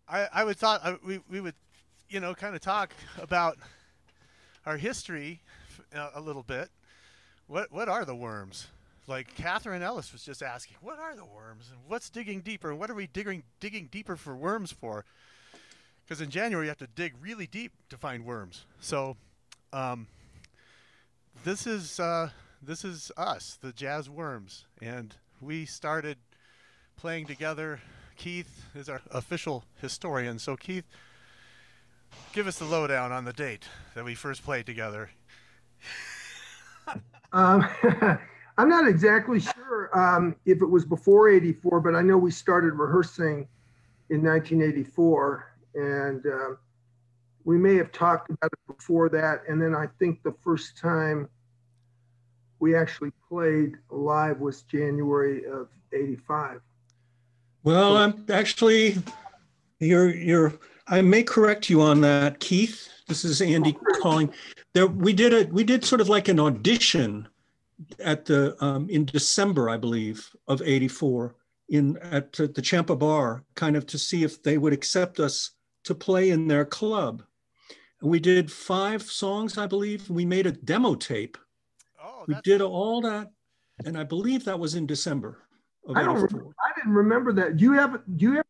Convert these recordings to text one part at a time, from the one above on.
I would thought we would, kind of talk about our history a little bit. What are the worms? Like Catherine Ellis was just asking, what are the worms and what's digging deeper? And what are we digging deeper for worms for? Because in January you have to dig really deep to find worms. So um, this is us, the Jazz Worms, and we started playing together. Keith is our official historian. So Keith, give us the lowdown on the date that we first played together. Um, I'm not exactly sure if it was before '84, but I know we started rehearsing in 1984, and we may have talked about it before that. And then I think the first time we actually played live was January of '85. Well, So, I'm actually you're I may correct you on that, Keith. This is Andy calling. There we did sort of like an audition at the in December, I believe, of '84 in at the Champa Bar, kind of to see if they would accept us to play in their club. And we did 5 songs, I believe. We made a demo tape. Oh, We did all that, and I believe that was in December of I don't. '84. I didn't remember that. Do you have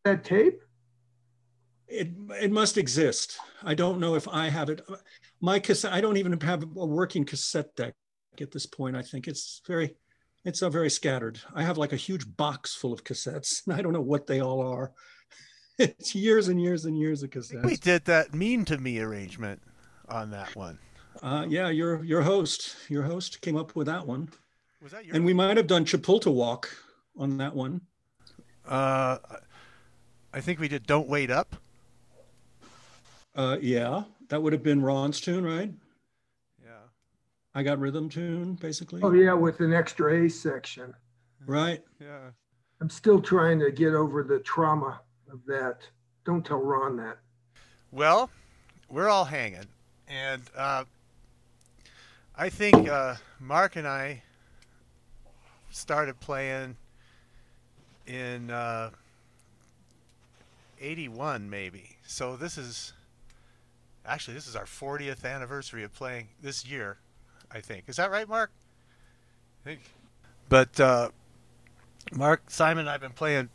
that tape? It must exist. I don't know if I have it. My cassette. I don't even have a working cassette deck at this point. I think it's a very scattered. I have like a huge box full of cassettes. I don't know what they all are. It's years and years and years of I think we cassettes. did that "Mean to Me" arrangement on that one. Yeah, your host came up with that one, Was that your? and we might have done Chapulta Walk on that one. Uh, I think we did "Don't Wait Up." Yeah, that would have been Ron's tune, right? Yeah. I got rhythm tune, Oh basically. yeah, with an extra A section. Right. Yeah. I'm still trying to get over the trauma of that. Don't tell Ron that. Well, we're all hanging, and I think Mark and I started playing in '81, maybe. So this is our 40th anniversary of playing this year. I think is that right, Mark? I think. But Mark, Simon, and I've been playing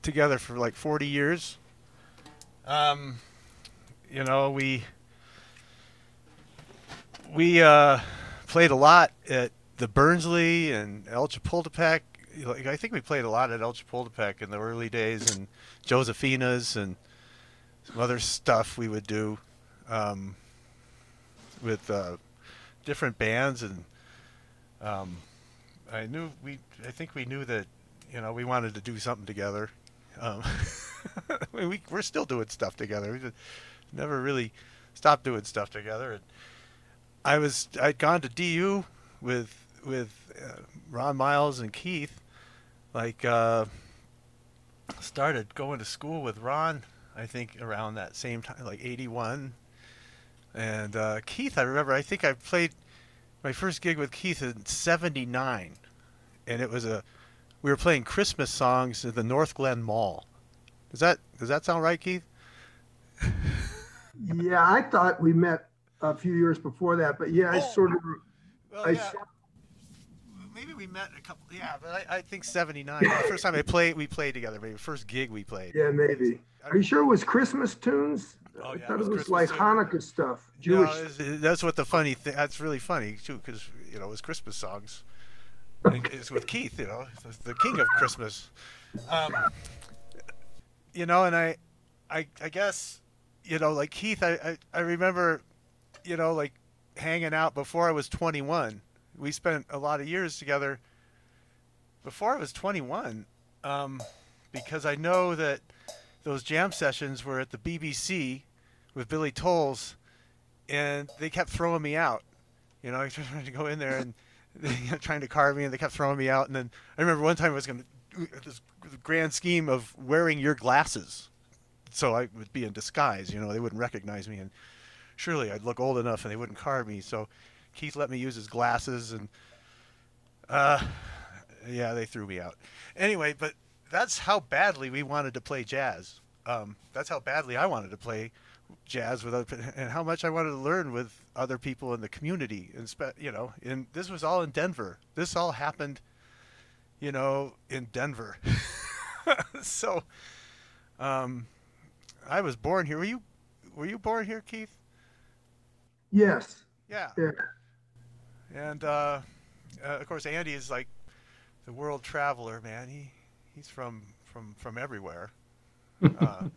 together for like 40 years. Um, you know, we played a lot at the Burnsley and El Chapultepec. Like, I think we played a lot at El Chapultepec in the early days, and Josefina's and some other stuff we would do um, with different bands. And um, I knew we. I think we knew that we wanted to do something together. Um, we're still doing stuff together. We just never really stopped doing stuff together. And I'd gone to DU with Ron Miles and Keith. Like started going to school with Ron. I think around that same time, like '81. And Keith, I remember. I think I played my first gig with Keith in '79, and we were playing Christmas songs at the North Glen Mall. Does that sound right, Keith? Yeah, I thought we met a few years before that, but yeah, Oh, well, I yeah. sort Maybe we met a couple. Yeah, but I think '79. The first time we played together. Maybe the first gig we played. yeah, maybe. I, Are you sure it was Christmas tunes? oh I yeah, it thought was it was Christmas like too. Hanukkah stuff, No, Jewish. that's what the funny thing. That's really funny too, because it was Christmas songs. And it's with Keith, the king of Christmas. Um, and I guess, like Keith, I remember, like hanging out before I was 21. We spent a lot of years together before I was 21, because I know that those jam sessions were at the BBC with Billy Tolles, and they kept throwing me out. I was trying to go in there and trying to carve me, and they kept throwing me out. And then I remember one time I was going to this grand scheme of wearing your glasses, so I would be in disguise. They wouldn't recognize me, and surely I'd look old enough, and they wouldn't carve me. So Keith let me use his glasses, and uh, yeah, they threw me out. Anyway, but that's how badly we wanted to play jazz. that's how badly I wanted to play jazz with other, and how much I wanted to learn with other people in the community. And and this was all in Denver. This all happened, in Denver. So, I was born here. Were you born here, Keith? Yes. Yeah. Yeah. And of course, Andy is like the world traveler, man. He's from everywhere. Uh,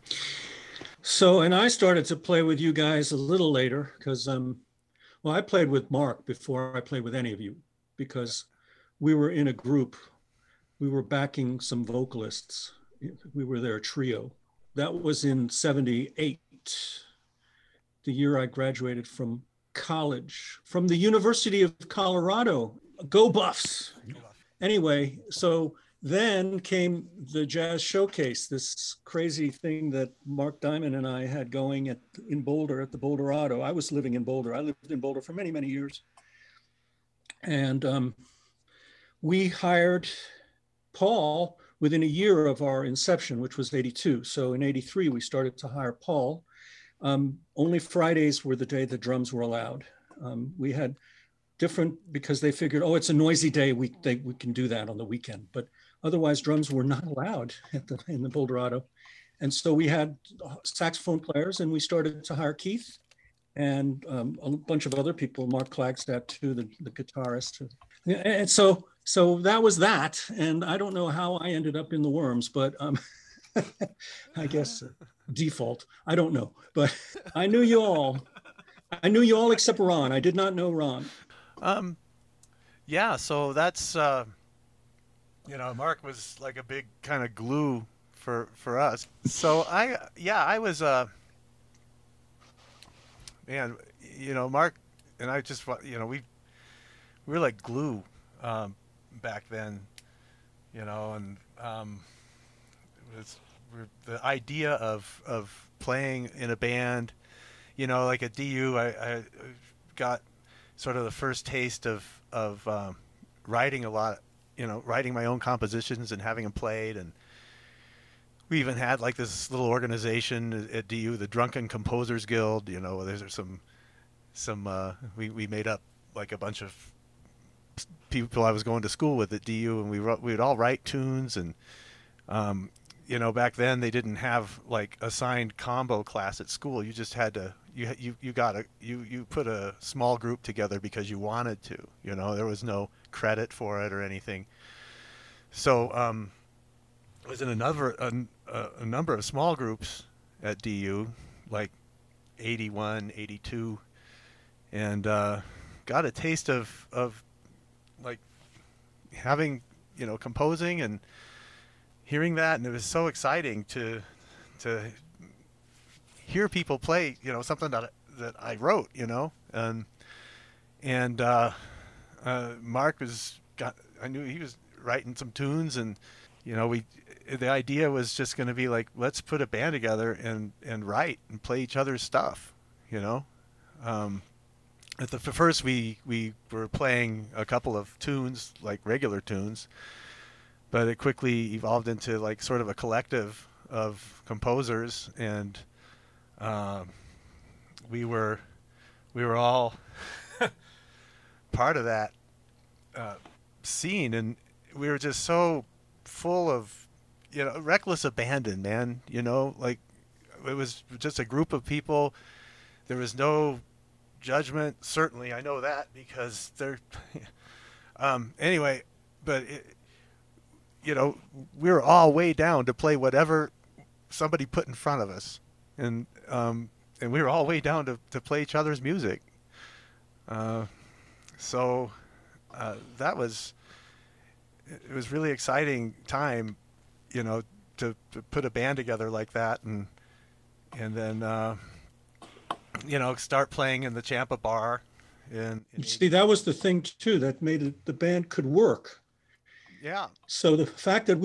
So, and I started to play with you guys a little later because, well, I played with Mark before I played with any of you because we were in a group. We were backing some vocalists. We were their trio. That was in '78, the year I graduated from college, from the University of Colorado. Go Buffs. Anyway, so then came the Jazz Showcase, this crazy thing that Mark Diamond and I had going in Boulder at the Boulderado. I was living in Boulder. I lived in Boulder for many, many years. And we hired Paul within a year of our inception, which was '82. So in '83, we started to hire Paul. Only Fridays were the day the drums were allowed. We had different, because they figured, oh, it's a noisy day, we can do that on the weekend. But otherwise, drums were not allowed in the Boulderado. And so we had saxophone players, and we started to hire Keith and a bunch of other people, Mark Klagstad too, the guitarist. And so that was that. And I don't know how I ended up in the Worms, but I guess default, I don't know. But I knew you all. I knew you all except Ron. I did not know Ron. Yeah, so that's Mark was like a big kind of glue for us. So I was man, Mark and I just we were like glue back then, and it was the idea of playing in a band, like at DU, I got sort of the first taste of writing a lot, writing my own compositions and having them played. And we even had like this little organization at DU, the Drunken Composers Guild. There's some we made up like a bunch of people I was going to school with at DU, and we would all write tunes. And back then they didn't have like assigned combo class at school. You just had to you put a small group together because you wanted to. There was no credit for it or anything. So I was in a number of small groups at DU, like 81, 82, and got a taste of like having composing and hearing that, and it was so exciting to hear people play something that I wrote, and Mark I knew he was writing some tunes, and the idea was just going to be like, let's put a band together and write and play each other's stuff. At the first we were playing a couple of tunes, like regular tunes, but it quickly evolved into like sort of a collective of composers, and we were all part of that scene, and we were just so full of reckless abandon, man. Like it was just a group of people. There was no judgment, certainly. I know that because they're anyway, but we were all way down to play whatever somebody put in front of us, and we were all way down to play each other's music. So that was, it was really exciting time, to put a band together like that, and then start playing in the Champa bar. You see, that was the thing too that made it, the band could work. Yeah. So the fact that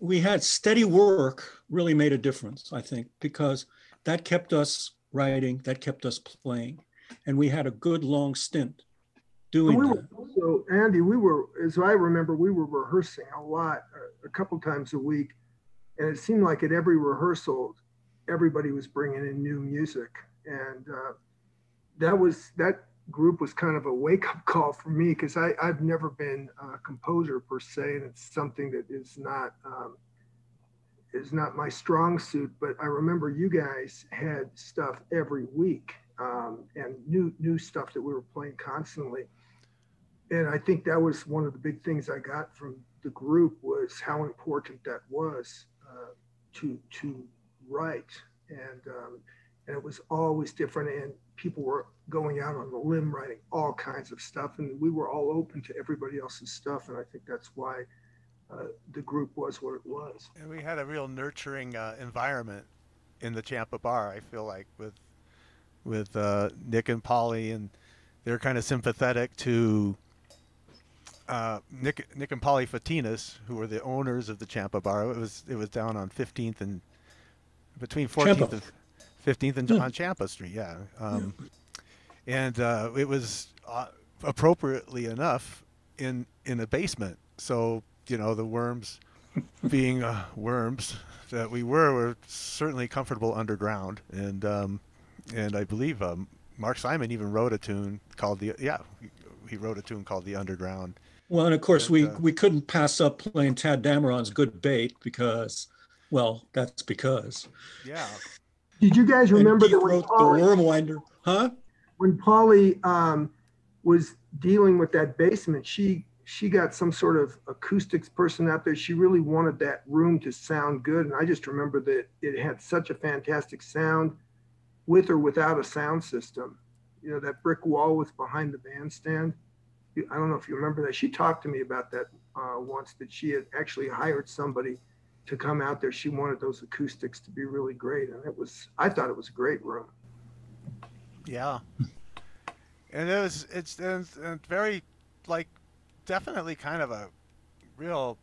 we had steady work really made a difference, I think, because that kept us writing, that kept us playing, and we had a good long stint doing that. So Andy, as I remember, we were rehearsing a lot, a couple times a week, and it seemed like at every rehearsal, everybody was bringing in new music. And that group was kind of a wake-up call for me, because I've never been a composer per se, and it's something that is not my strong suit. But I remember you guys had stuff every week, and new stuff that we were playing constantly. And I think that was one of the big things I got from the group, was how important that was to write. And it was always different, and people were going out on the limb writing all kinds of stuff, and we were all open to everybody else's stuff. And I think that's why the group was what it was. And we had a real nurturing environment in the Champa bar, I feel like, with Nick and Polly, and they're kind of sympathetic to Nick and Polly Fatinas, who were the owners of the Champa bar. It was down on 15th and between 14th Champa. and 15th and on Champa Street, yeah. And it was appropriately enough in a basement. So, you know, the Worms, being worms that we were certainly comfortable underground. And I believe Mark Simon even wrote a tune called he wrote a tune called The Underground. Well, and of course, we couldn't pass up playing Tad Dameron's Good Bait because, well, that's because. Yeah. Did you guys remember that wrote the Wormwinder? Huh? When Polly was dealing with that basement, she got some sort of acoustics person out there. She really wanted that room to sound good. And I just remember that it had such a fantastic sound with or without a sound system. You know, that brick wall was behind the bandstand. I don't know if you remember that. She talked to me about that once, that she had actually hired somebody to come out there. She wanted those acoustics to be really great. And I thought it was a great room. Yeah. And it's very, like, definitely kind of a real,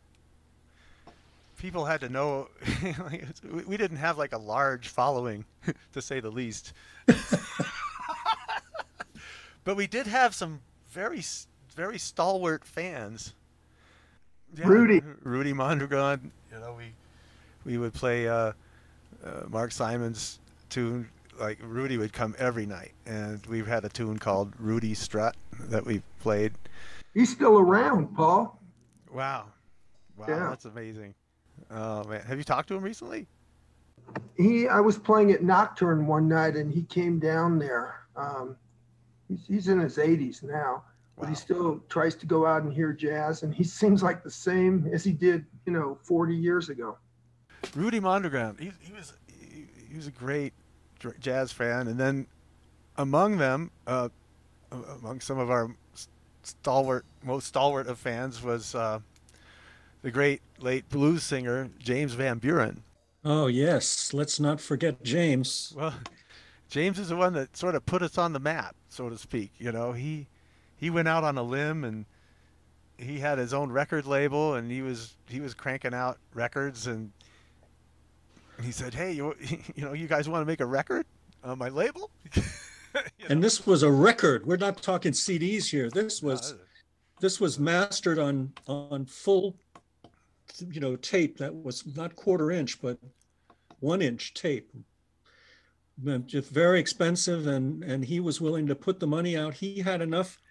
people had to know, we didn't have like a large following, to say the least. But we did have some very, very stalwart fans. Yeah, Rudy Mondragon, you know, we would play Mark Simon's tune. Like, Rudy would come every night, and we've had a tune called Rudy Strut that we played. He's still around, Paul. Wow, yeah. That's amazing. Oh man, have you talked to him recently? I was playing at Nocturne one night, and he came down there. He's in his 80s now, but he still tries to go out and hear jazz, and he seems like the same as he did, 40 years ago. Rudy Mondragon, he was a great jazz fan. And then among them, among some of our most stalwart of fans, was the great late blues singer James Van Buren. Oh yes, let's not forget James. Well, James is the one that sort of put us on the map, so to speak. He went out on a limb, and he had his own record label, and he was cranking out records, and he said, "Hey, you guys want to make a record on my label?" And this was a record. We're not talking CDs here. This was mastered on full, tape that was not 1/4 inch, but 1 inch tape. Just very expensive, and he was willing to put the money out. He had enough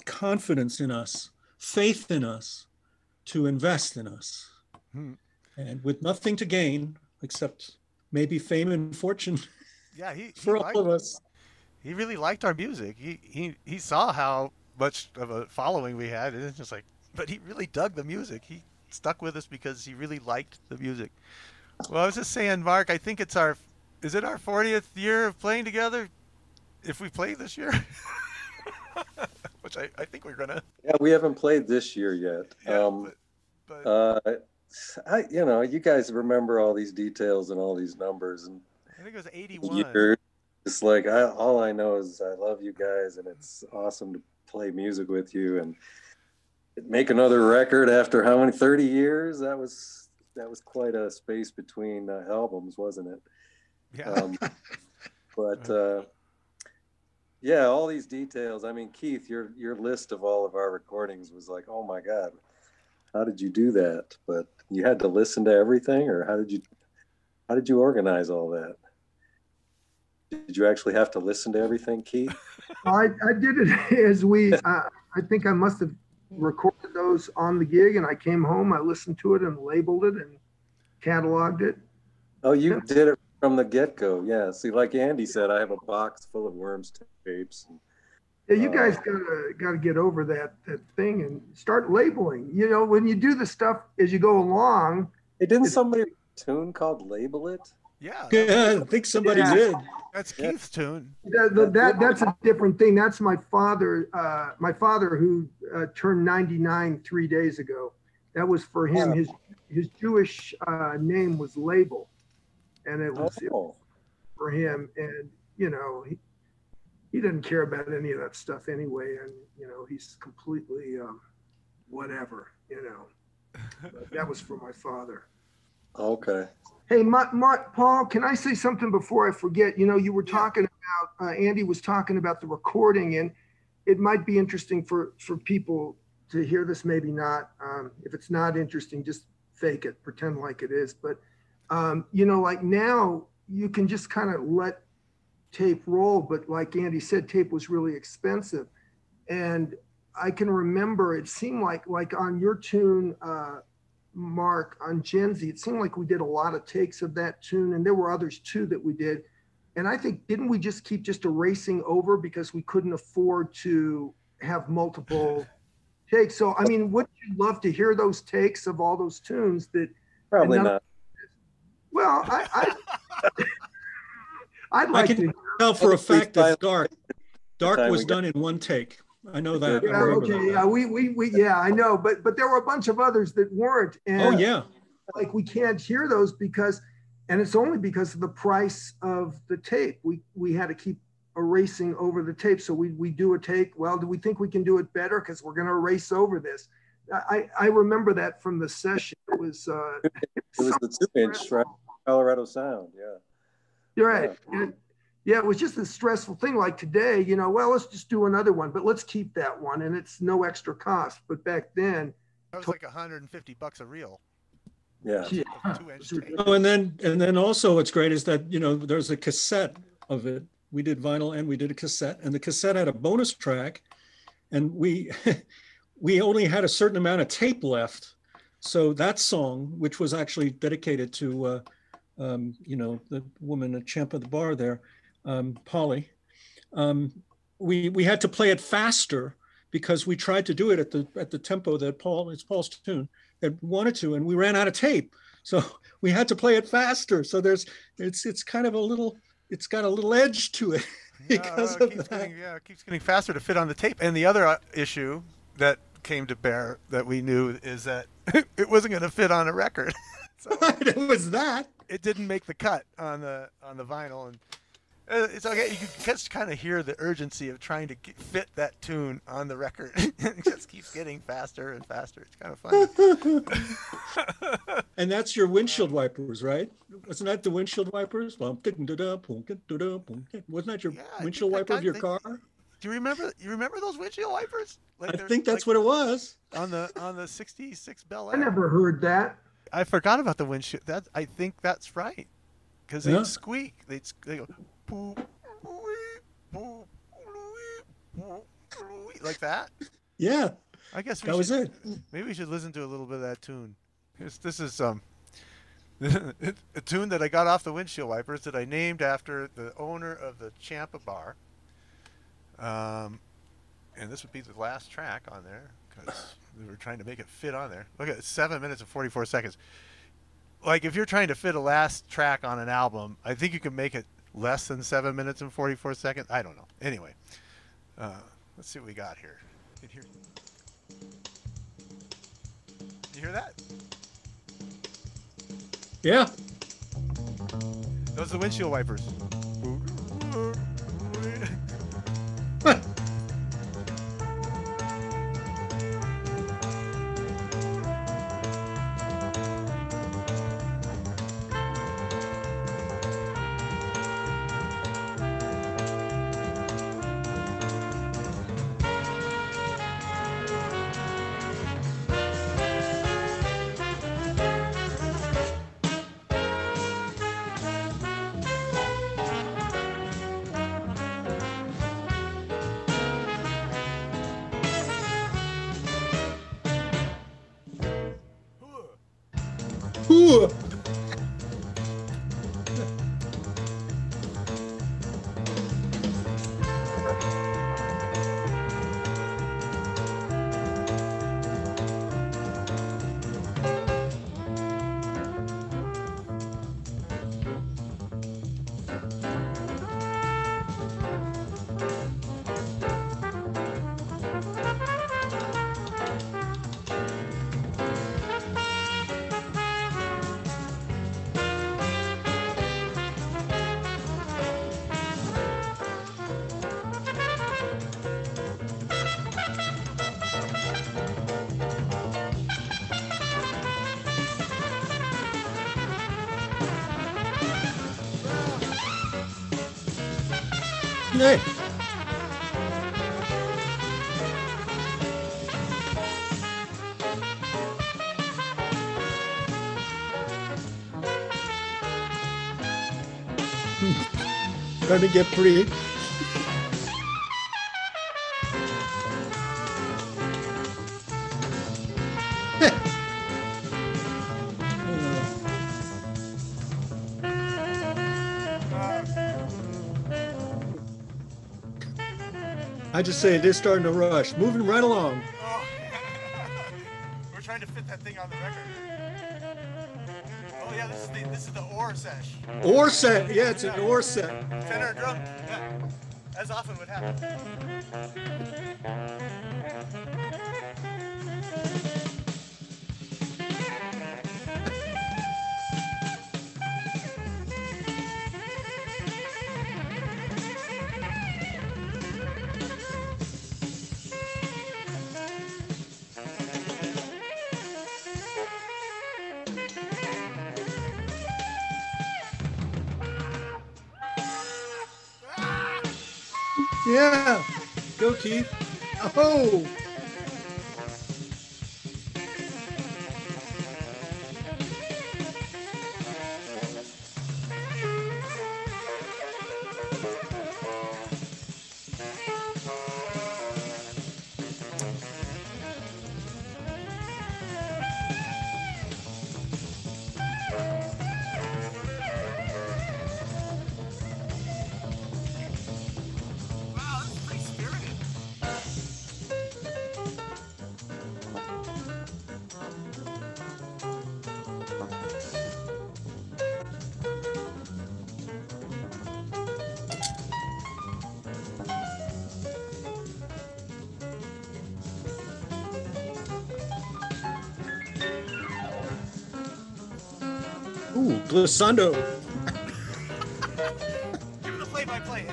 confidence in us, faith in us, to invest in us. And with nothing to gain except maybe fame and fortune. Yeah, he for all of us. He really liked our music. He saw how much of a following we had, and it's just like, but he really dug the music. He stuck with us because he really liked the music. Well, I was just saying, Mark, I think is it our 40th year of playing together? If we play this year, which I think we're gonna. Yeah, we haven't played this year yet. Yeah, you guys remember all these details and all these numbers, and I think it was 81. Years. It's like all I know is I love you guys, and it's awesome to play music with you and make another record after how many 30 years? That was quite a space between albums, wasn't it? Yeah. Yeah, all these details. I mean, Keith, your list of all of our recordings was like, oh my God, how did you do that? But you had to listen to everything, or how How did you organize all that? Did you actually have to listen to everything, Keith? I did it as I think I must have recorded those on the gig, and I came home, I listened to it and labeled it and cataloged it. Oh, you did it from the get-go. Yeah. See, like Andy said, I have a box full of Worms tapes. Yeah, you guys gotta get over that thing and start labeling. You know, when you do the stuff as you go along. Hey, didn't somebody write a tune called Label It? Yeah. I think somebody did. That's Keith's tune. That's a different thing. That's my father. My father, who turned 99 3 days ago. That was for him. His Jewish name was Label, and it was for him. And you know, he didn't care about any of that stuff anyway. And you know, he's completely whatever. You know, but that was for my father. Okay. Hey, Paul, can I say something before I forget? You know, you were talking about, Andy was talking about the recording, and it might be interesting for people to hear this, maybe not. If it's not interesting, just fake it, pretend like it is. But, you know, like now you can just kind of let tape roll. But like Andy said, tape was really expensive. And I can remember it seemed like on your tune, Mark, on Gen Z, it seemed like we did a lot of takes of that tune, and there were others too that we did. And I think, didn't we just keep just erasing over because we couldn't afford to have multiple takes? So, I mean, wouldn't you love to hear those takes of all those tunes that? Probably not. Well, I'd like to tell for a fact that Dark was done in one take. I know that. Yeah, okay, yeah, yeah, I know, but there were a bunch of others that weren't. And oh yeah, like we can't hear those because, and it's only because of the price of the tape. We had to keep erasing over the tape. So we do a take. Well, do we think we can do it better? Because we're going to erase over this. I remember that from the session. It was it was the 2-inch, right? Colorado Sound. Yeah. You're right. Yeah. Yeah, it was just a stressful thing. Like today, you know, well, let's just do another one, but let's keep that one, and it's no extra cost. But back then, that was like $150 a reel. Yeah. 2-inch tape. Oh, and then also what's great is that, you know, there's a cassette of it. We did vinyl and we did a cassette, and the cassette had a bonus track, and we only had a certain amount of tape left. So that song, which was actually dedicated to, you know, the woman, a champ of the bar there, Polly, we had to play it faster because we tried to do it at the tempo that it's Paul's tune that wanted to, and we ran out of tape, so we had to play it faster. So it's kind of it's got a little edge to it because of that. It keeps getting faster to fit on the tape. And the other issue that came to bear that we knew is that it wasn't going to fit on a record. So it was that. It didn't make the cut on the vinyl, and it's okay. You can just kind of hear the urgency of trying to fit that tune on the record. It just keeps getting faster and faster. It's kind of funny. And that's your windshield wipers, right? Wasn't that the windshield wipers? Wasn't that your windshield wiper of your car? Do you remember? You remember those windshield wipers? Like I think that's what it was. On the '66 Bel Air. I never heard that. I forgot about the windshield. I think that's right, because they squeak. They go boop, boop, boop, like that. Yeah. I guess that was it. Maybe we should listen to a little bit of that tune. This is a tune that I got off the windshield wipers that I named after the owner of the Champa Bar. And this would be the last track on there because we were trying to make it fit on there. Look at it, 7 minutes and 44 seconds. Like if you're trying to fit a last track on an album, I think you can make it less than 7 minutes and 44 seconds. I don't know. Anyway, let's see what we got here. You hear that? Yeah. Those are the windshield wipers. Ooh. Hey. Trying to get pretty. I just say they're starting to rush, moving right along. Oh. We're trying to fit that thing on the record. Oh yeah, this is the ore sesh. Ore set, yeah, it's an ore set. Tenor drum, yeah. As often would happen. Yeah, go Keith. Oh. Ooh, glissando. Give it the play-by-play.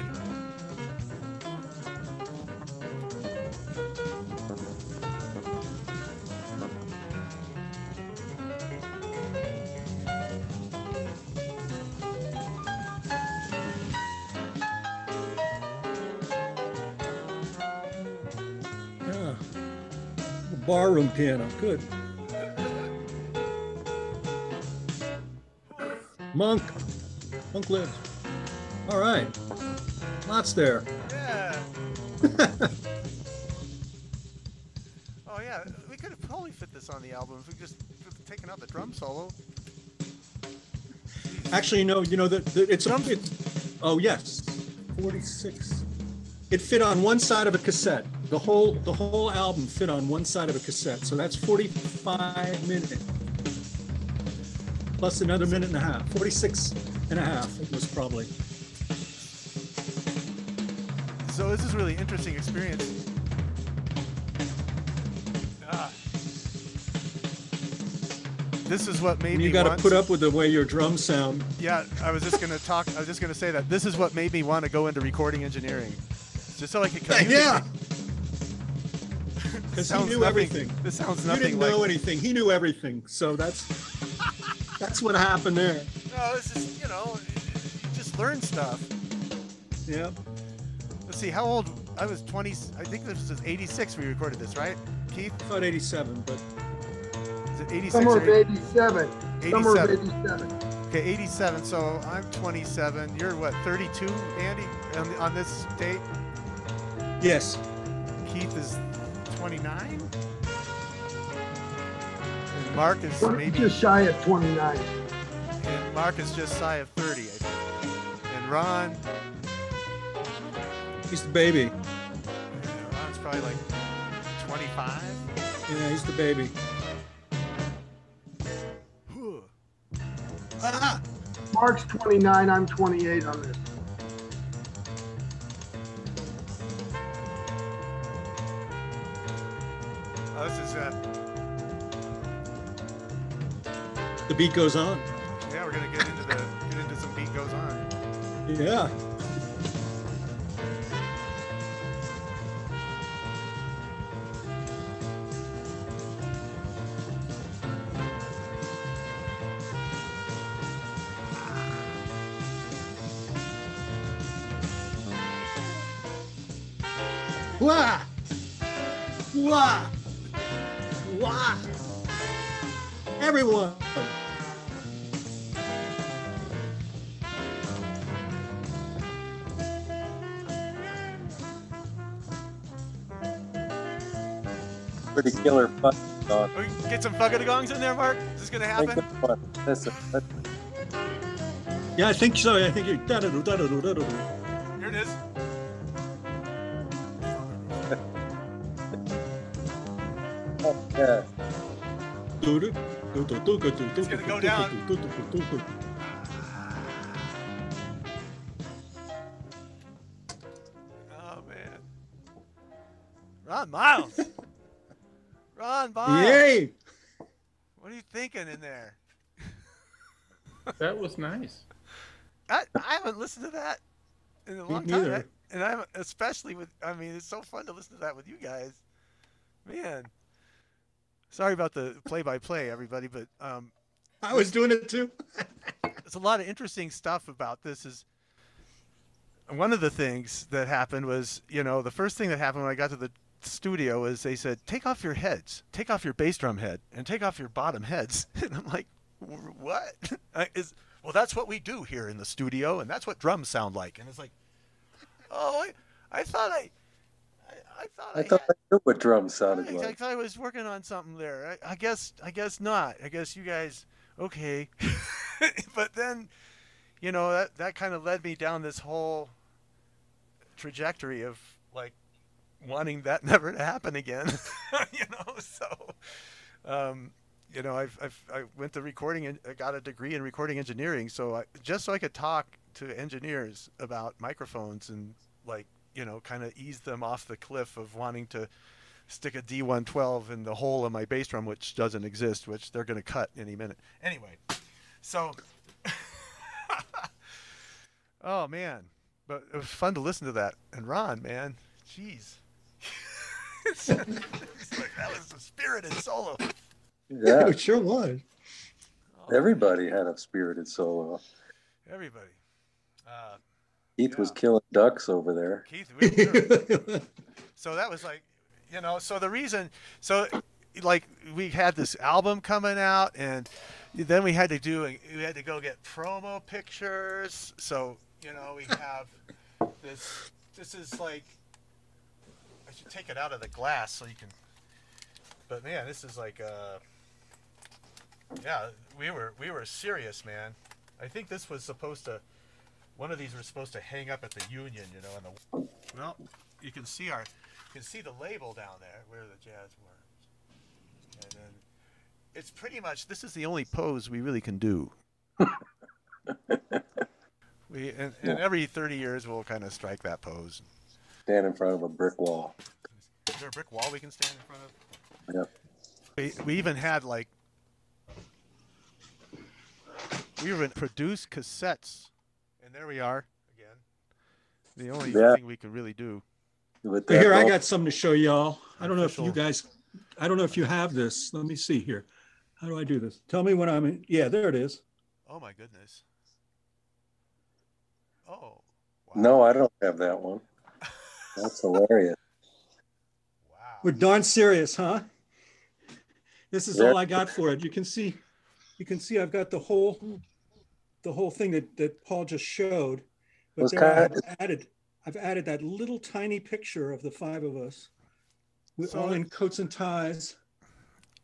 Yeah. Barroom piano, good. Monk lives. All right, lots there. Yeah. Oh yeah, we could have probably fit this on the album if we just taken out the drum solo. Actually, no, it's oh yes, 46. It fit on one side of a cassette. The whole album fit on one side of a cassette. So that's 45 minutes. Plus another minute and a half, 46 and a half it was probably. So this is a really interesting experience. This is what made me. You got to put up with the way your drums sound. Yeah, I was just gonna say that this is what made me want to go into recording engineering, just so I could communicate. Yeah. Because he knew everything. This sounds nothing like. You didn't know anything. He knew everything. So that's what happened there. No, it's just you just learn stuff. Yeah. Let's see, how old? I was 20. I think this was 86. We recorded this, right, Keith? I thought 87, but. Is it 86? Summer of 87. 87. Summer of 87. Okay, 87. So I'm 27. You're what, 32, Andy, on this date? Yes. Keith is 29. Mark is maybe just shy of 29. and Mark is just shy of 30, I think. And Ron, He's the baby. Ron's probably like 25. Yeah, he's the baby. Ah! Mark's 29, I'm 28 on this. Oh, this is The beat goes on. yeah, we're gonna get into some beat goes on. Yeah. Wah! Wah! Wah! Everyone! Pretty killer fun song. We can get some fucking-gongs in there, Mark. Is this gonna happen? Listen, Yeah, I think so. I think you're. Here it is. yeah. It's gonna go down. Oh man. Ron Miles. Ron Miles. Yay! What are you thinking in there? That was nice. I haven't listened to that in a long neither. time. And I'm especially with, I mean, it's so fun to listen to that with you guys. Man. Sorry about the play-by-play, everybody, but I was doing it too. there's a lot of interesting stuff about this. Is one of the things that happened was, you know, the first thing that happened when I got to the studio is they said, take off your heads, take off your bass drum head, and take off your bottom heads. And I'm like, what? Well, that's what we do here in the studio, and that's what drums sound like. And it's like, oh, I thought I knew what drums sounded I like. thought I was working on something there. I guess not. I guess you guys, okay. But then, you know, that kind of led me down this whole trajectory of like wanting that never to happen again. You know, so you know, I went to recording and I got a degree in recording engineering, so just so I could talk to engineers about microphones and like, you know, kind of ease them off the cliff of wanting to stick a D112 in the hole of my bass drum, which doesn't exist, which they're going to cut any minute. Anyway, so, oh man, but it was fun to listen to that. And Ron, man, jeez. It's like, that was a spirited solo. Yeah, It sure was. everybody had a spirited solo. Everybody. Keith was killing ducks over there. Keith, so that was like, you know, so the reason, so like we had this album coming out, and then we had to go get promo pictures. So, you know, we have this is like, I should take it out of the glass so you can, but man, this is like, yeah, we were serious, man. I think this was supposed to, one of these was supposed to hang up at the Union, you know, well, you can see the label down there. We're the JazzWORMS. And then it's pretty much, this is the only pose we really can do. And every 30 years we'll kind of strike that pose. Stand in front of a brick wall. Is there a brick wall we can stand in front of? Yeah. We even had like, we even produced cassettes. And there we are again. The only thing we could really do. Here, I got something to show y'all. I don't know if you guys, I don't know if you have this. Let me see here. How do I do this? Tell me when I'm in. Yeah, there it is. Oh my goodness. Oh. Wow. No, I don't have that one. That's hilarious. Wow. We're darn serious, huh? This is all I got for it. You can see I've got the whole thing that Paul just showed. But there I've added that little tiny picture of the five of us. We're all in coats and ties.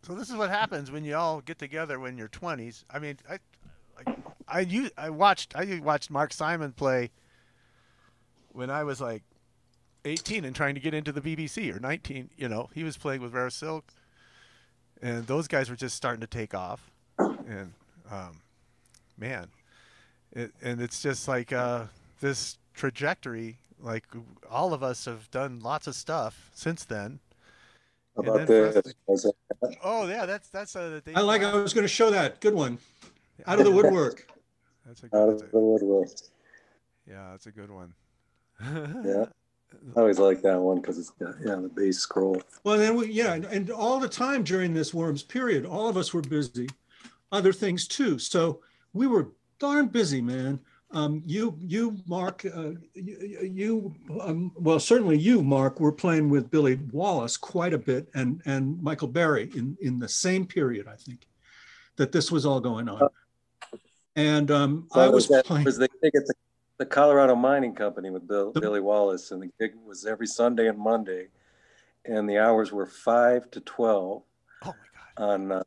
So this is what happens when you all get together when you're 20s. I mean, I watched Mark Simon play when I was like 18 and trying to get into the BBC, or 19. You know, he was playing with Rare Silk, and those guys were just starting to take off. And man, and it's just like this trajectory. Like all of us have done lots of stuff since then. How And about then for us this? oh yeah, that's the I Dave like. I Glass. was going to show that. Good one. Yeah, Out of the woodwork. that's a Out good. of the woodwork. Yeah, that's a good one. Yeah. I always like that one because it's got, yeah, the bass scroll. Well, then and all the time during this Worms period, all of us were busy, other things too. So we were darn busy, man. You, Mark, well, certainly you, Mark, were playing with Billy Wallace quite a bit, and Michael Berry in the same period, I think, that this was all going on. And So I was playing. was the gig at the Colorado Mining Company with Billy Wallace, and the gig was every Sunday and Monday, and the hours were 5 to 12 Oh my God.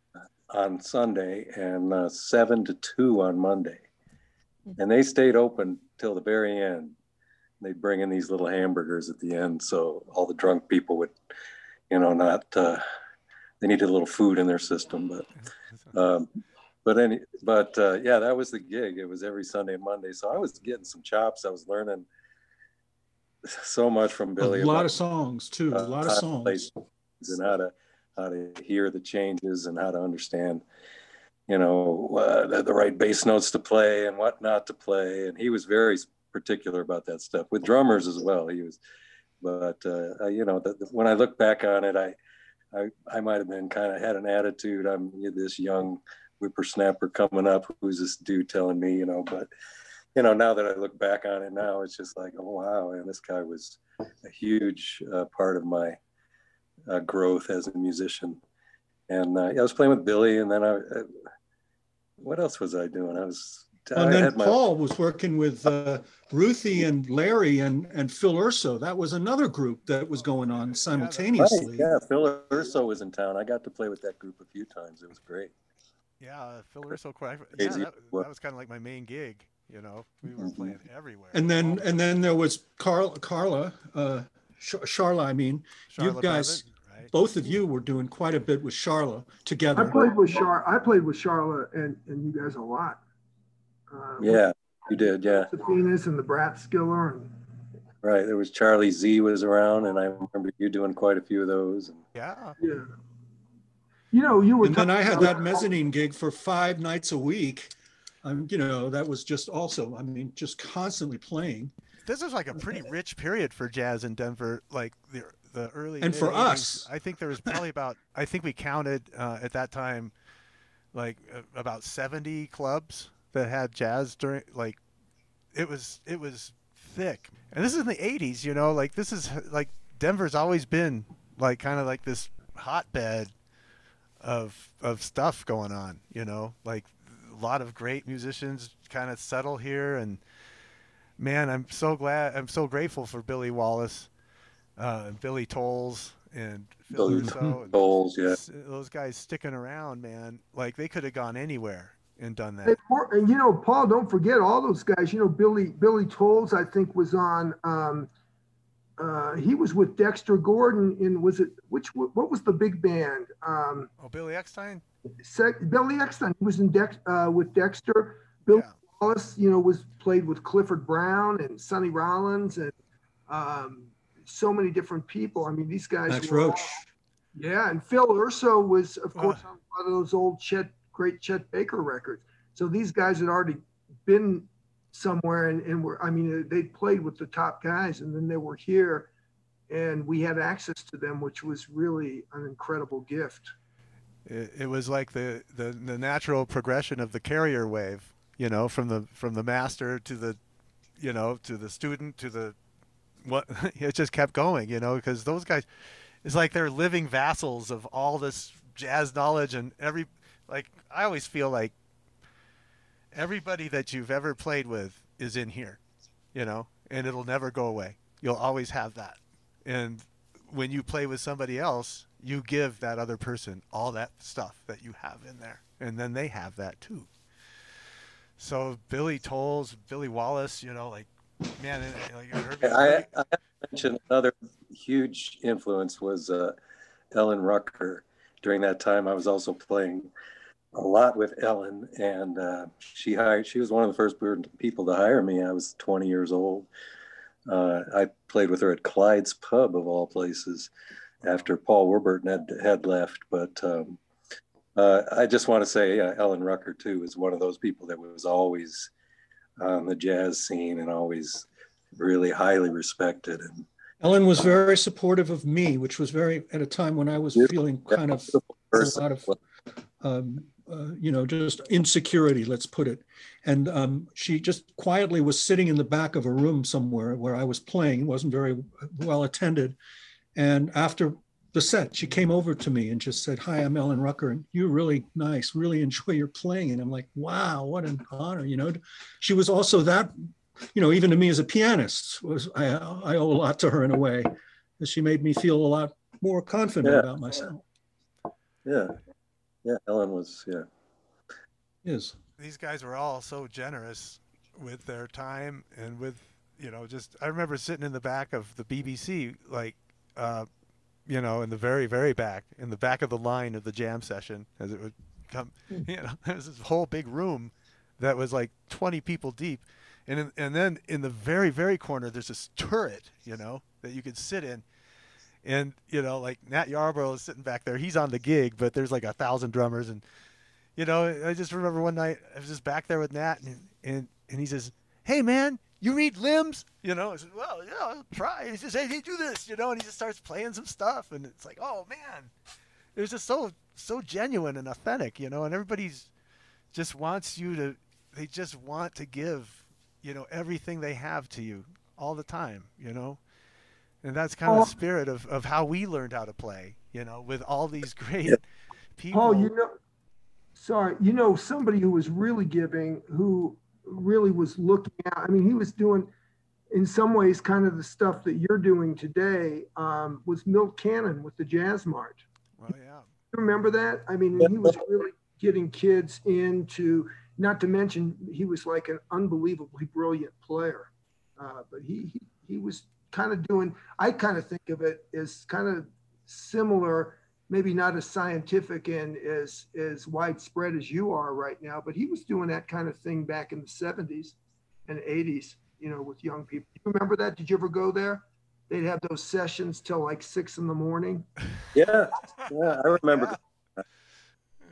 on Sunday, and 7 to 2 on Monday. And they stayed open till the very end. They'd bring in these little hamburgers at the end, so all the drunk people would, you know, not they needed a little food in their system. But yeah, that was the gig. It was every Sunday and Monday, so I was getting some chops. I was learning so much from Billy. A lot of songs too. A lot of songs. And how to hear the changes and how to understand, you know, the right bass notes to play and what not to play. And he was very particular about that stuff with drummers as well. He was, but you know, when I look back on it, I might have been kind of had an attitude. I'm this young whippersnapper coming up. Who's this dude telling me, you know? But you know, now that I look back on it now, it's just like, oh wow, and this guy was a huge part of my growth as a musician. And I was playing with Billy, and then what else was I doing? And then Paul was working with Ruthie and Larry and Phil Urso. That was another group that was going on simultaneously. Right, yeah, Phil Urso was in town. I got to play with that group a few times. It was great. Yeah, Phil Urso. Yeah, that was kind of like my main gig. You know, we were playing everywhere. And then there was Charla, I mean, Charla you guys. Babbitt. Right. Both of you were doing quite a bit with Charla together. I played with Charla and you guys a lot. Yeah, you did. Yeah. The Venus and the Brat Skiller. Right. There was Charlie Z was around, and I remember you doing quite a few of those. Yeah. Yeah. You know, you were. And then I had that mezzanine gig for 5 nights a week. You know, that was just also, I mean, just constantly playing. This was like a pretty rich period for jazz in Denver, like the early. And for 80s. us, I think there was probably I think we counted at that time, like about 70 clubs that had jazz during, like, it was thick. And this is in the 80s, you know, like this is like Denver's always been like kind of like this hotbed of stuff going on, you know, like a lot of great musicians kind of settle here. And man, I'm so grateful for Billy Wallace, Billy Tolles, and Phil Urso, and Tolles, yeah, those guys sticking around, man. Like they could have gone anywhere and done that. And you know, Paul, don't forget all those guys. You know, Billy Tolles, I think, was on. He was with Dexter Gordon in what was the big band? Billy Eckstein. Billy Eckstein. He was in with Dexter. Billy Wallace, you know, played with Clifford Brown and Sonny Rollins and so many different people. I mean, these guys. Max Roach. Yeah, and Phil Urso was, of course, on one of those old great Chet Baker records. So these guys had already been somewhere and were, I mean, they played with the top guys, and then they were here, and we had access to them, which was really an incredible gift. It was like the natural progression of the carrier wave, you know, from the master to the, you know, to the student to the what. It just kept going, you know, because those guys, it's like they're living vassals of all this jazz knowledge. And like I always feel like everybody that you've ever played with is in here, you know, and it'll never go away. You'll always have that. And when you play with somebody else, you give that other person all that stuff that you have in there, and then they have that too. So Billy Tolles, Billy Wallace, you know, like, man, like Herbie, I have to mention another huge influence was Ellen Rucker. During that time, I was also playing a lot with Ellen, and she was one of the first people to hire me. I was 20 years old. I played with her at Clyde's Pub, of all places, after Paul Warburton had left. But I just want to say Ellen Rucker, too, is one of those people that was always on the jazz scene and always really highly respected. And Ellen was very supportive of me, which was at a time when I was feeling kind of a lot of, you know, just insecurity, let's put it. And she just quietly was sitting in the back of a room somewhere where I was playing. It wasn't very well attended. And after the set, she came over to me and just said, "Hi, I'm Ellen Rucker, and you're really nice, really enjoy your playing." And I'm like, wow, what an honor, you know. She was also that, you know, even to me as a pianist, I owe a lot to her in a way, because she made me feel a lot more confident about myself. Yeah, Ellen was, Yes. These guys were all so generous with their time and with, you know, just, I remember sitting in the back of the BBC, like, you know, in the very, very back, in the back of the line of the jam session, as it would come, you know, there was this whole big room that was like 20 people deep. And then in the very, very corner, there's this turret, you know, that you could sit in. And, you know, like Nat Yarborough is sitting back there. He's on the gig, but there's like 1,000 drummers. And, you know, I just remember one night I was just back there with Nat, and he says, "Hey, man, you read limbs?" You know, I said, "Well, yeah, I'll try." And he says, "Hey, do this," you know, and he just starts playing some stuff. And it's like, oh, man, it was just so genuine and authentic, you know, and everybody's just wants you to, they just want to give, you know, everything they have to you all the time, you know. And that's kind of the spirit of how we learned how to play, you know, with all these great people. Paul, you know, sorry, you know, somebody who was really giving, who really was looking out. I mean, he was doing, in some ways, kind of the stuff that you're doing today, was Milt Cannon with the Jazz March. Well, yeah. You remember that? I mean, he was really getting kids into, not to mention, he was like an unbelievably brilliant player. But he was kind of doing, I kind of think of it as kind of similar, maybe not as scientific and as widespread as you are right now, but he was doing that kind of thing back in the 70s and 80s, you know, with young people. You remember that? Did you ever go there? They'd have those sessions till like 6 a.m. Yeah, I remember. Yeah.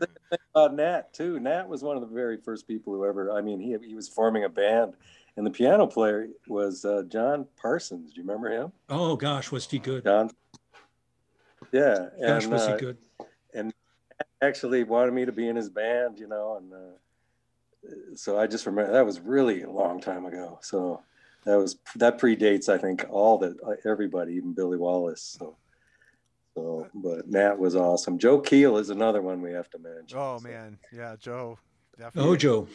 The thing about Nat too. Nat was one of the very first people who ever, I mean, he was forming a band, and the piano player was John Parsons. Do you remember him? Oh gosh, was he good? John. Yeah. Gosh, was he good? And actually wanted me to be in his band, you know, and so I just remember that was really a long time ago. So that predates, I think, everybody, even Billy Wallace. So, but Nat was awesome. Joe Keel is another one we have to mention. Oh man, yeah, Joe. Definitely. Oh, Joe.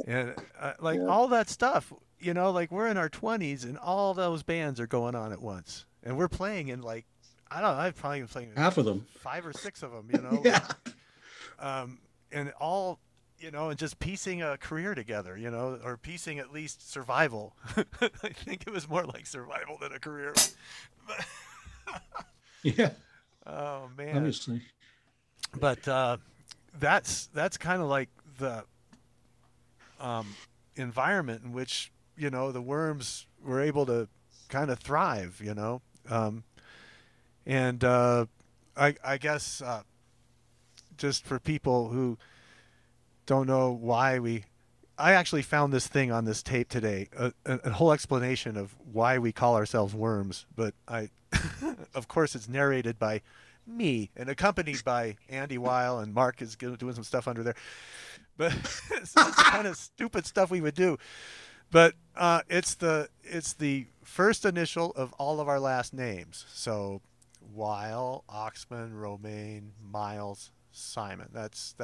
And all that stuff, you know, like we're in our 20s and all those bands are going on at once, and we're playing in like, I don't know, I've probably been playing half of them, 5 or 6 of them, you know. Yeah. And all, you know, and just piecing a career together, you know, or piecing at least survival. I think it was more like survival than a career. Yeah. Oh man. Obviously. But that's kind of like the environment in which, you know, the Worms were able to kind of thrive, you know. And I guess just for people who don't know why I actually found this thing on this tape today, a whole explanation of why we call ourselves Worms. But of course, it's narrated by me and accompanied by Andy Weyl, and Mark is doing some stuff under there. But it's the kind of stupid stuff we would do. But it's the first initial of all of our last names. So Weyl, Oxman, Romaine, Miles, Simon. That's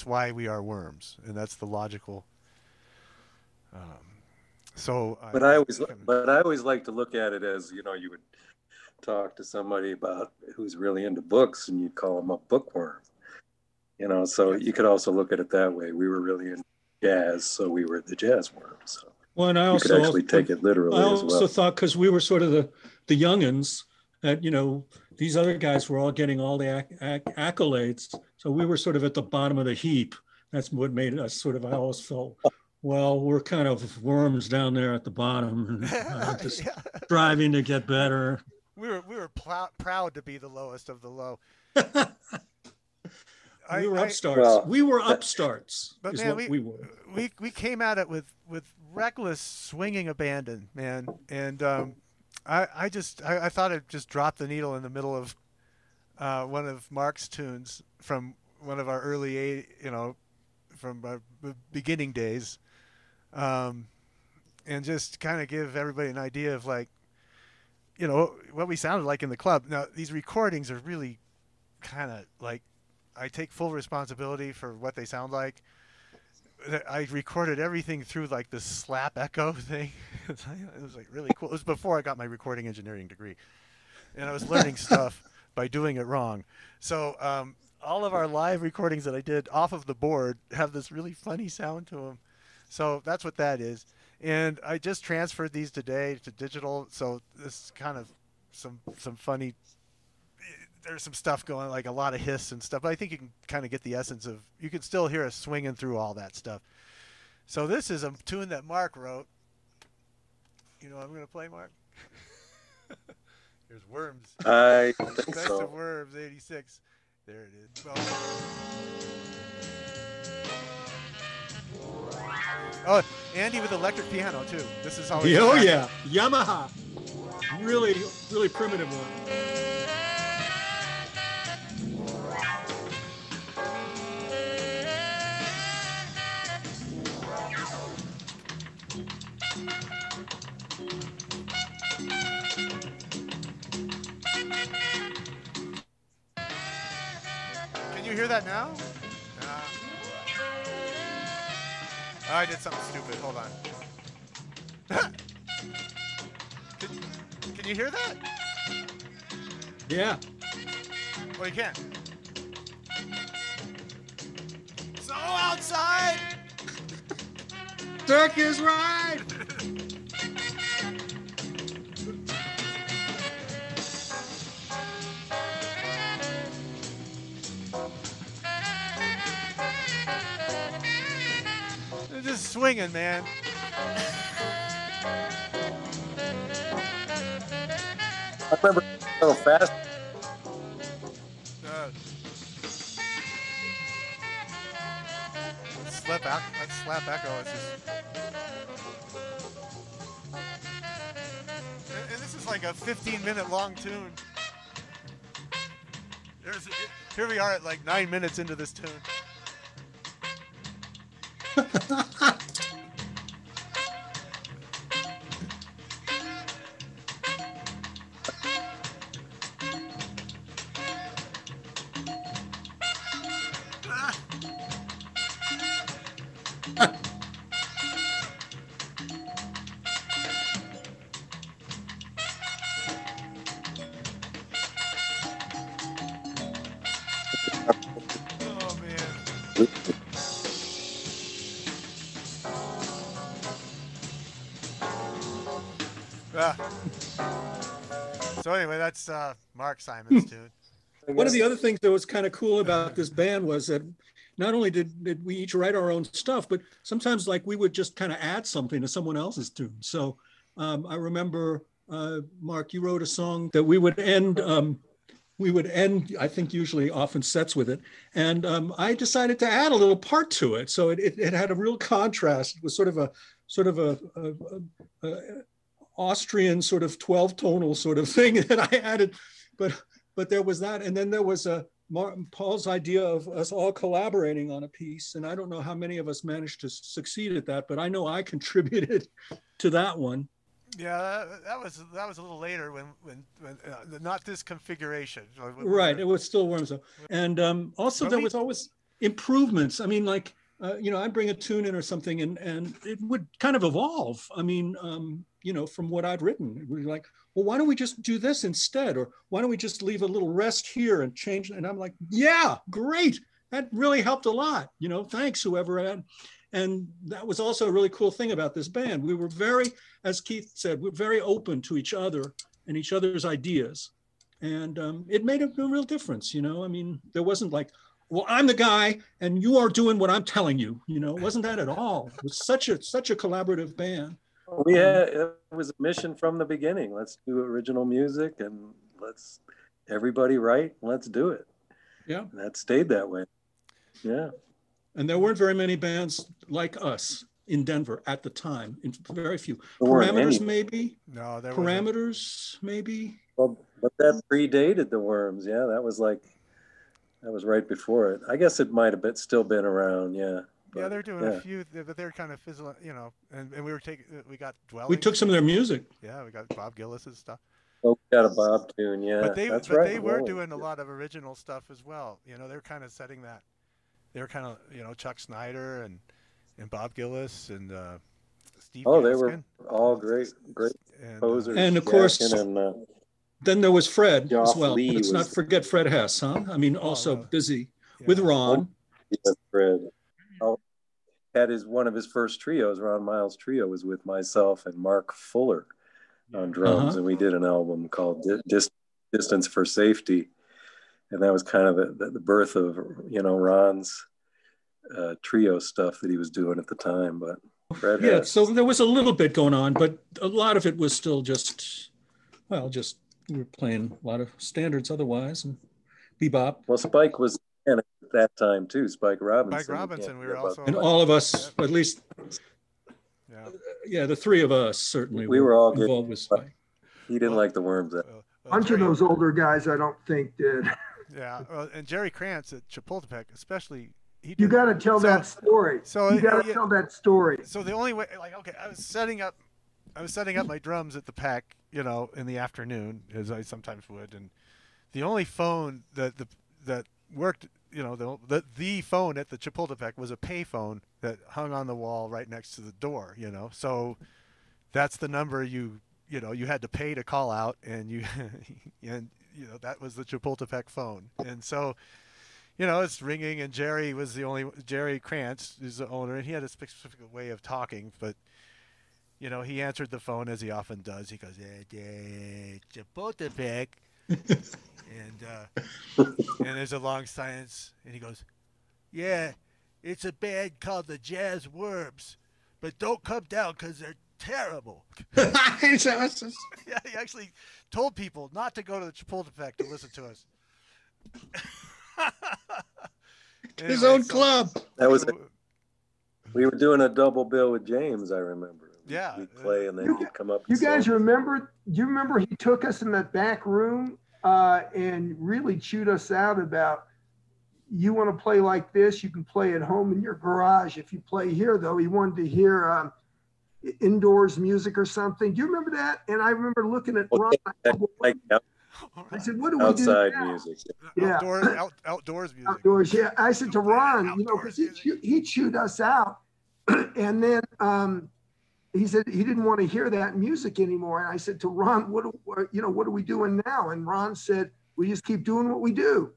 why we are Worms, and that's the logical. But I always like to look at it as, you know, you would talk to somebody about who's really into books, and you'd call them a bookworm. You know, so you could also look at it that way. We were really into jazz, so we were the JazzWORMs. So well, and you could actually take it literally I as well. also thought, because we were sort of the youngins, that, you know, these other guys were all getting all the accolades. So we were sort of at the bottom of the heap. That's what made us sort of, I always felt, well, we're kind of worms down there at the bottom, and just striving to get better. We were proud to be the lowest of the low. We were upstarts. We were upstarts. But man, we came at it with reckless swinging abandon, man. And I thought I'd just drop the needle in the middle of one of Mark's tunes from one of our early, from our beginning days, and just kind of give everybody an idea of, like, you know, what we sounded like in the club. Now, these recordings are really kind of like, I take full responsibility for what they sound like. I recorded everything through like the slap echo thing. It was like really cool. It was before I got my recording engineering degree, and I was learning stuff by doing it wrong. So all of our live recordings that I did off of the board have this really funny sound to them. So that's what that is. And I just transferred these today to digital. So this is kind of some funny. There's some stuff going, like a lot of hiss and stuff, but I think you can kind of get the essence of, you can still hear us swinging through all that stuff. So this is a tune that Mark wrote. You know what I'm going to play, Mark? Here's Worms. I think Best so. of Worms, 86. There it is. Oh, Andy with electric piano, too. This is always... Oh, yeah. Yamaha. Really, really primitive one. You hear that now? Oh, I did something stupid. Hold on. Can you hear that? Yeah. Well, you can. So outside! Dirk is right! Just swinging, man. I remember a little fast. Slap echo. It's just... And this is like a 15-minute long tune. Here we are at like 9 minutes into this tune. Oh man. So anyway, that's Mark Simon's tune. One of the other things that was kind of cool about this band was that not only did we each write our own stuff, but sometimes like we would just kind of add something to someone else's tune. So I remember, Mark, you wrote a song that we would end, I think usually often sets with it. And I decided to add a little part to it. So it had a real contrast. It was sort of a Austrian sort of 12 tonal sort of thing that I added, but there was that. And then there was Paul's idea of us all collaborating on a piece. And I don't know how many of us managed to succeed at that, but I know I contributed to that one. Yeah, that was a little later when not this configuration. Right, it was still Worms though. And also there was always improvements. I mean, like I'd bring a tune in or something, and it would kind of evolve. I mean, from what I'd written, it would be like, well, why don't we just do this instead? Or why don't we just leave a little rest here and change? And I'm like, yeah, great. That really helped a lot. Thanks, whoever had. And that was also a really cool thing about this band. We were very, as Keith said, we're very open to each other and each other's ideas. And it made a real difference. I mean, there wasn't like, well, I'm the guy and you are doing what I'm telling you. It wasn't that at all. It was such a collaborative band. It was a mission from the beginning. Let's do original music and let's everybody write. Let's do it. Yeah. And that stayed that way. Yeah. And there weren't very many bands like us in Denver at the time. Very few. There weren't Parameters, any. maybe. No, there Parameters, maybe. Well, but that predated the Worms. Yeah, that was right before it. I guess it might have still been around. Yeah. But, yeah, they're doing a few, but they're kind of fizzling, and we got Dwelling. We took some of their music. Yeah, we got Bob Gillis's stuff. Oh, we got a Bob tune, yeah. But that's right. They were doing a lot of original stuff as well. They're kind of setting that. They're kind of, Chuck Snyder and Bob Gillis and Steve. Oh, Gaskin. they were all great posers. And of course, then there was Fred as well. Lee Let's not forget Fred Hess, huh? I mean, also busy with Ron. Yeah, Fred. Had one of his first trios, Ron Miles' trio, was with myself and Mark Fuller on drums, and we did an album called Distance for Safety, and that was kind of the birth of Ron's trio stuff that he was doing at the time. But Fred Hess. So there was a little bit going on, but a lot of it was still just we were playing a lot of standards otherwise and bebop. Well, Spike was at that time too. Spike Robinson. We were also, and all of us, at least, the three of us certainly. We were all involved with Spike. He didn't like the Worms. A bunch of those older guys, I don't think did. Yeah, and Jerry Krantz at Chapultepec, especially. You got to tell that story. So you got to tell that story. So the only way, I was setting up my drums at the Pack, in the afternoon, as I sometimes would, and the only phone that worked, the phone at the Chapultepec was a pay phone that hung on the wall right next to the door, So that's the number you had to pay to call out, and that was the Chapultepec phone. And so, it's ringing, and Jerry Krantz is the owner, and he had a specific way of talking, but he answered the phone as he often does. He goes, Chapultepec. And there's a long silence, and he goes, yeah, it's a band called the JazzWORMS, but don't come down because they're terrible. Yeah, he actually told people not to go to the Chapultepec to listen to us. His own club. That was we were doing a double bill with James, I remember. Yeah. We'd play and then he'd come up. You guys remember, do you remember he took us in that back room and really chewed us out about, you want to play like this, you can play at home in your garage. If you play here, though, he wanted to hear indoors music or something. Do you remember that? And I remember looking at Ron. I said, what do we do outside now? music. Yeah. Outdoors music. Outdoors, yeah. I said to Ron, because he chewed us out. And then he said he didn't want to hear that music anymore. And I said to Ron, what are we doing now? And Ron said, we just keep doing what we do.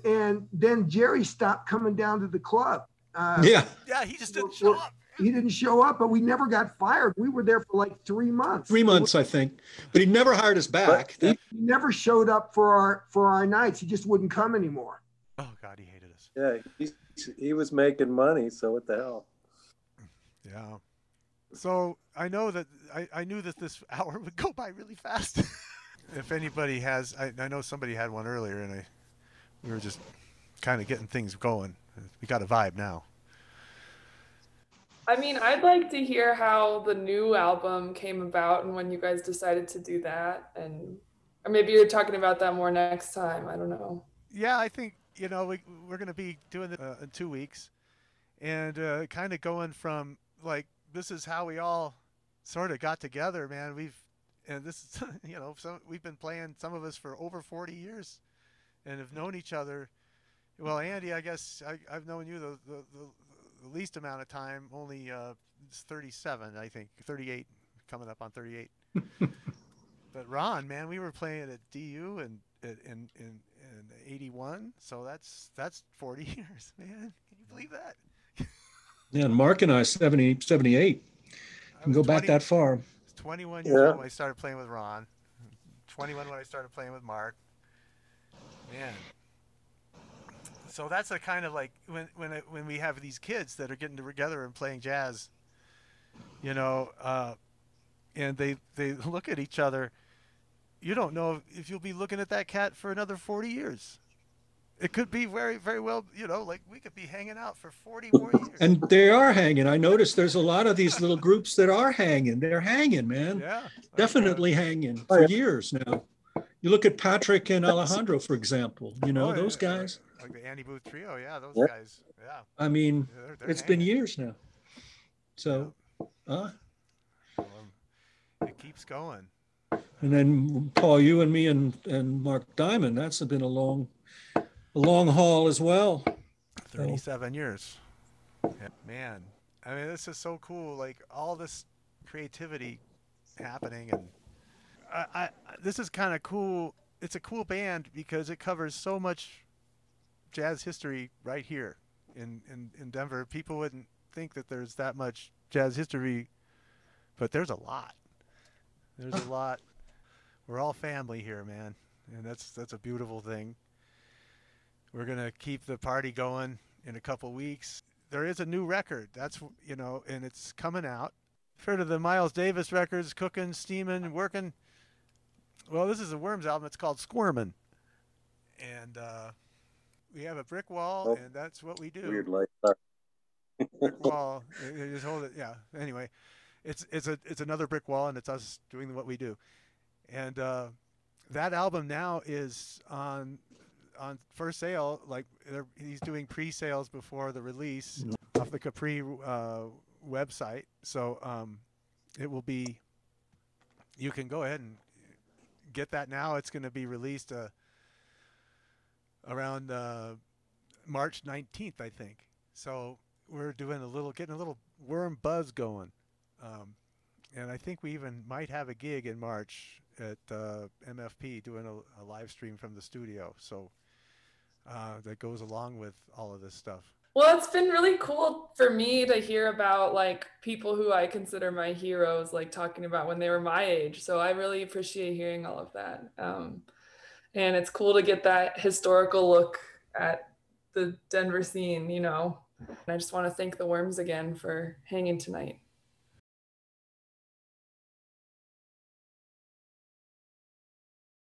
And then Jerry stopped coming down to the club. He just didn't show up. He didn't show up, but we never got fired. We were there for like 3 months. 3 months, I think. But he never hired us back. He never showed up for our nights. He just wouldn't come anymore. Oh, God, he hated us. Yeah, he was making money, so what the hell? Yeah. So I know that I knew that this hour would go by really fast. If anybody has, I know somebody had one earlier, and we were just kind of getting things going. We got a vibe now. I mean, I'd like to hear how the new album came about and when you guys decided to do that, or maybe you're talking about that more next time. I don't know. Yeah, I think we're going to be doing it in 2 weeks, and kind of going from like, this is how we all sort of got together, man. We've been playing, some of us for over 40 years, and have known each other Well, Andy, I guess I've known you the least amount of time, only it's 37, I think, 38, coming up on 38. But Ron, man, we were playing at DU and in 81, so that's 40 years, man. Can you believe that? Yeah, and Mark and I, 70, 78. I Can was go back that far. 21 years old when I started playing with Ron. 21 when I started playing with Mark. Man. So that's a kind of like when we have these kids that are getting together and playing jazz, you know, and they look at each other. You don't know if you'll be looking at that cat for another 40 years. It could be very, very well, you know, like we could be hanging out for 40 more years. And they are hanging. I noticed there's a lot of these little groups that are hanging. They're hanging, man. Yeah. Definitely hanging for years now. You look at Patrick and Alejandro, for example, you know, those guys. Like the Andy Booth Trio, yeah, those guys. Yeah. I mean, they're it's hanging. been years now. So, Well, it keeps going. And then Paul, you and me and Mark Diamond, that's been a long haul as well. 37 years. Yeah, man. I mean, this is so cool. Like all this creativity happening, and I this is kind of cool. It's a cool band because it covers so much jazz history right here in Denver. People wouldn't think that there's that much jazz history, but there's a lot. There's a lot. We're all family here, man, and that's a beautiful thing. We're gonna keep the party going in a couple weeks. There is a new record. That's, you know, and it's coming out. Heard of the Miles Davis records, Cooking, Steaming, Working? Well, this is a Worms album. It's called Squirmin'. And we have a brick wall, and that's what we do. Weird life. Brick wall. You just hold it. Yeah. Anyway, it's another brick wall, and it's us doing what we do. And that album now is on for sale. Like he's doing pre-sales before the release off the Capri website. So it will be. You can go ahead and get that now. It's going to be released around March 19th, I think. So we're doing getting a little worm buzz going. And I think we even might have a gig in March at MFP doing a live stream from the studio. So that goes along with all of this stuff. Well, it's been really cool for me to hear about like people who I consider my heroes, like talking about when they were my age. So I really appreciate hearing all of that. And it's cool to get that historical look at the Denver scene, you know. And I just want to thank the Worms again for hanging tonight.